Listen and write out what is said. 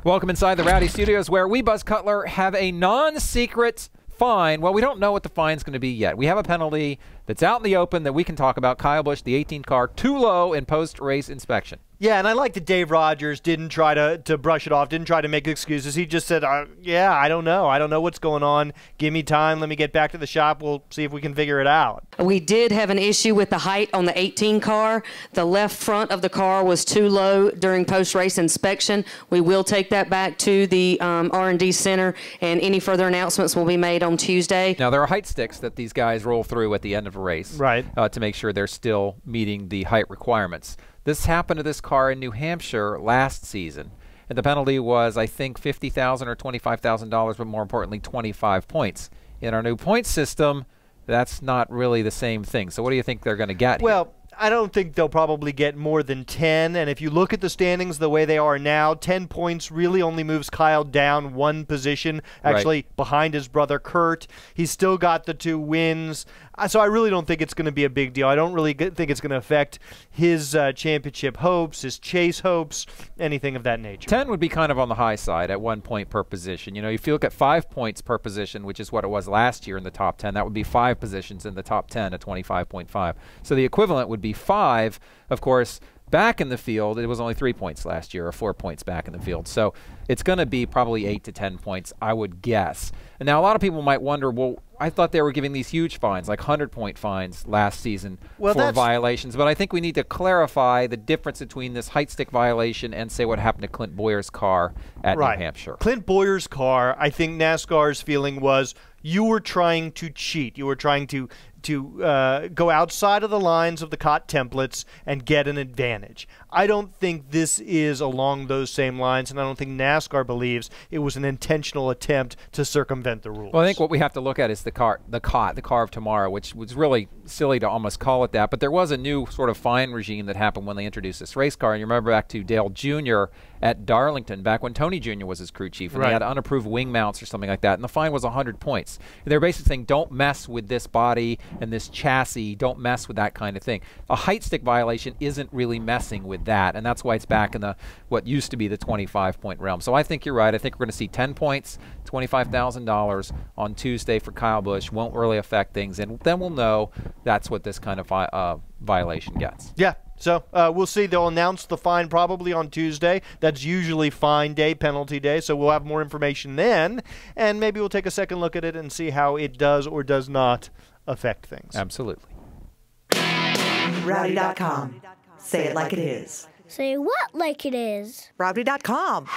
Welcome inside the Rowdy Studios, where we, Buzz Cutler, have a non-secret fine. Well, we don't know what the fine's going to be yet. We have a penalty that's out in the open that we can talk about. Kyle Busch, the 18 car, too low in post-race inspection. Yeah, and I like that Dave Rogers didn't try to brush it off, didn't try to make excuses. He just said, yeah, I don't know. I don't know what's going on. Give me time. Let me get back to the shop. We'll see if we can figure it out. We did have an issue with the height on the 18 car. The left front of the car was too low during post-race inspection. We will take that back to the R&D Center, and any further announcements will be made on Tuesday. Now, there are height sticks that these guys roll through at the end of a race, right, to make sure they're still meeting the height requirements. This happened to this car in New Hampshire last season, and the penalty was, I think, $50,000 or $25,000, but more importantly, 25 points. In our new point system, that's not really the same thing. So what do you think they're going to get here? I don't think they'll probably get more than 10, and if you look at the standings the way they are now, 10 points really only moves Kyle down one position, actually behind his brother Kurt. He's still got the 2 wins, so I really don't think it's going to be a big deal. I don't really think it's going to affect his championship hopes, his chase hopes, anything of that nature. 10 would be kind of on the high side at 1 point per position. You know, if you look at 5 points per position, which is what it was last year in the top 10, that would be 5 positions in the top 10 at 25.5. So the equivalent would be 5. Of course, back in the field, it was only 3 points last year, or 4 points back in the field. So it's going to be probably 8 to 10 points, I would guess. And now a lot of people might wonder, well, I thought they were giving these huge fines, like 100-point fines last season for violations. But I think we need to clarify the difference between this height stick violation and, say, what happened to Clint Boyer's car at New Hampshire. Clint Boyer's car, I think NASCAR's feeling was you were trying to cheat. You were trying to go outside of the lines of the COT templates and get an advantage. I don't think this is along those same lines, and I don't think NASCAR believes it was an intentional attempt to circumvent the rules. Well, I think what we have to look at is the car of tomorrow, which was really silly to almost call it that. But there was a new sort of fine regime that happened when they introduced this race car. And you remember back to Dale Jr. at Darlington, back when Tony Jr. was his crew chief, and they had unapproved wing mounts or something like that, and the fine was 100 points. And they're basically saying, don't mess with this body and this chassis, don't mess with that kind of thing. A height stick violation isn't really messing with that, and that's why it's back in the what used to be the 25-point realm. So I think you're right. I think we're going to see 10 points, $25,000 on Tuesday for Kyle Busch. Won't really affect things, and then we'll know that's what this kind of violation gets. Yeah. So we'll see. They'll announce the fine probably on Tuesday. That's usually fine day, penalty day, so we'll have more information then, and maybe we'll take a second look at it and see how it does or does not affect things. Absolutely. Rowdy.com. Say it like it is. Say what like it is? Rowdy.com.